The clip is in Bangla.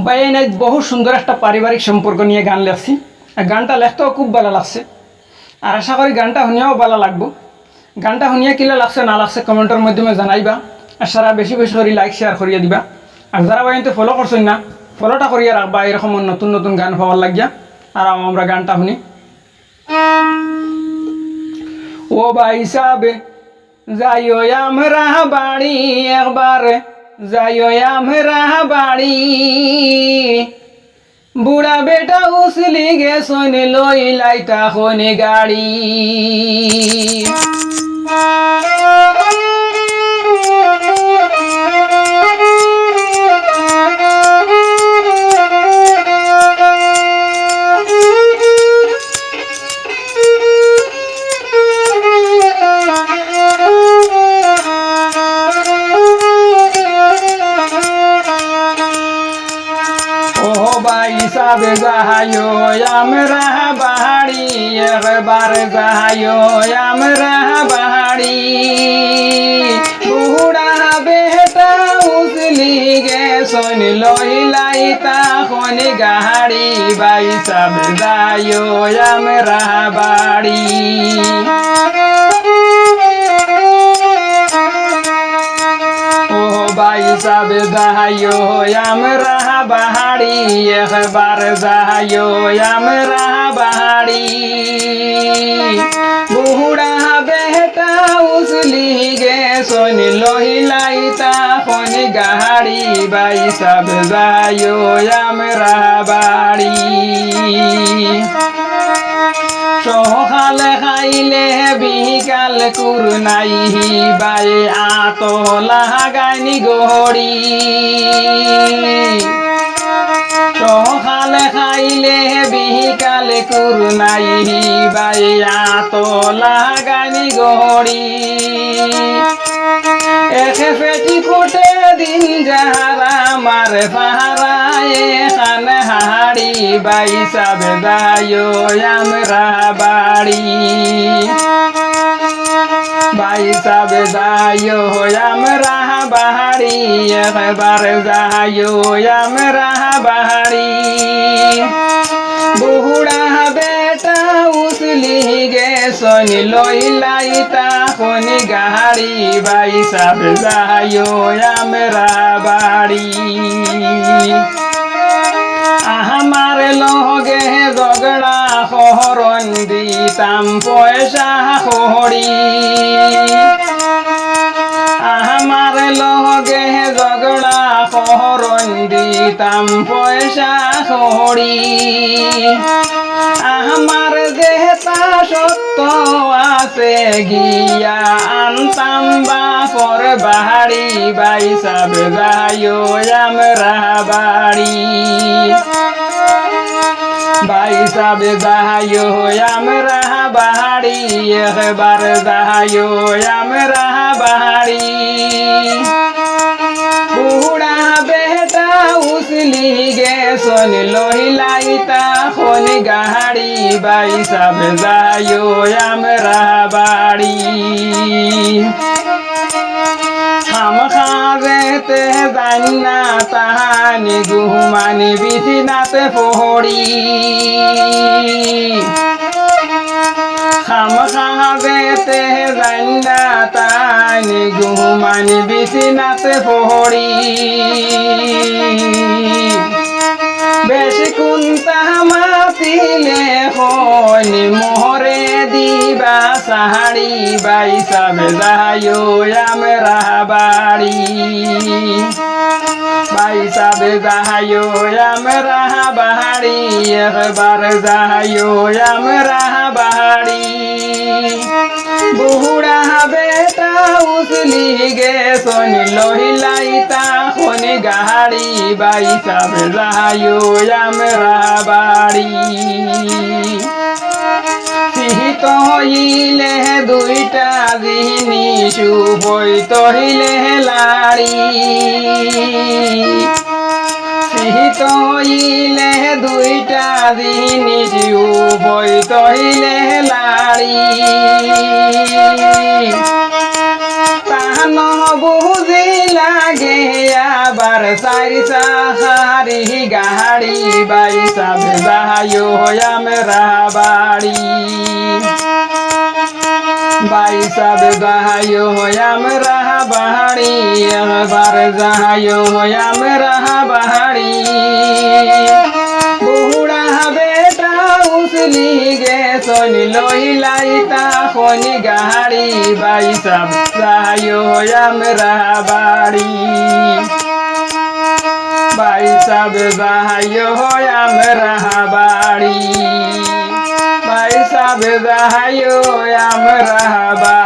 আব্বাই নাই বহু সুন্দর একটা পারিবারিক সম্পর্ক নিয়ে গান লেখছি। গানটা লেখতেও খুব ভালো লাগছে, আর আশা করি গানটা শুনিয়াও ভালো লাগবো। গানটা শুনিয়া কিলা লাগছে না লাগছে কমেন্টের মাধ্যমে জানাইবা, আর সারা বেশি বেশি করে লাইক শেয়ার করিয়া দিবা। আর যারা বাইনতে ফলো করছেন না, ফলোটা করিয়া রাখবা এরকম নতুন নতুন গান পাওয়ার লাগিয়া। আর আমরা গানটা শুনি। ও ভাই সাবে যাইও আমরা বাড়ি, একবার যাইও আমরা বাড়ি, বুড়া বেটা উসলি গেছন লই লাইতা খনি গাড়ি। সাবে যাইও আমরা বাড়ি, একবার যাইও আমরা বাড়ি, বুড়া বেটা উসলি গেছন লই লাইতা খনি গাড়ি, বাই সাবে যাইও আমরা বাড়ি। ভাই সাবে যাইও আমরা বাড়ি, একবার যাইও আমরা বাড়ি, বুড়া বেটা উসলি গেছন লই লাইতা খনি গাড়ি, ভাই সাবে যাইও আমরা বাড়ি। সকালে খাইলে বিকাল কুরনাই, বাই আতো লাগাইনি গড়ি, সকালে খাইলে বিকাল কুরনাই, বাই আতো লাগাইনি গড়ি, একে পেটি কোটে দিন যাহারা মার পাহারায় খানে হাড়ি, বাই সাবে যাইও আমরা বাড়ি, বাই সাবে যাইও আমরা বাড়ি, একবার যাইও আমরা বাড়ি, বুড়া বেটা উসলি গেছন লই লাইতা খনি গাড়ি, বাই সাবে যাইও আমরা বাড়ি। আমার লগে ঝগড়া হরণ দিতাম পয়সা খড়ি, আমার লগে ঝগড়া হরণ দিতাম পয়সা খড়ি, আমার যেটা সত্য আছে গিয়া আনতাম বাপর বাড়ি, বাই সাবে যাইও আমরা বাড়ি, বাই সাবে যাইও আমরা বাড়ি, একবার যাইও আমরা বাড়ি, বুড়া বেটা উসলি গেছন লই লাইতা খনি গাড়ি, বাই সাবে যাইও আমরা বাড়ি। খামখাজেতে জান্না তাহানি গুমানি বিছিনাতে পড়ি, খামখাজেতে জান্না তাহানি গুমানি বিছিনাতে পড়ি, বেশি কুন্তা মাতিলে খনি মোহরে দিবা সাহাড়ি, বাই সাবে যাইও আমরা বাড়ি, বাই সাবে যাইও আমরা বাড়ি, একবার যাইও আমরা বাড়ি, বুড়া বেটা উসলি গেছন লই লাইতা খনি গাড়ি, বাই সাবে যাইও আমরা বাড়ি। সিহিত হইলে দুইটা জিনিস হইত হইলে লাড়ি, সিহিত হইলে দুইটা জিনিস হইত হইলে লাড়ি, তাহান বুঝি লাগে আবার সারি সাহারি গাড়ি বাই সাব যাইও আমরা বাড়ি বাই সাব যাইও আমরা বাড়ি এবার যাইও আমরা বাড়ি বুড়া বেটা উসলি গে সনি লইলাইতা খনি গাড়ি বাই সাব যাইও আমরা বাড়ি বাই সাব যাইও আমরা বাড়ি বাই সাব যাইও আমরা বাড়ি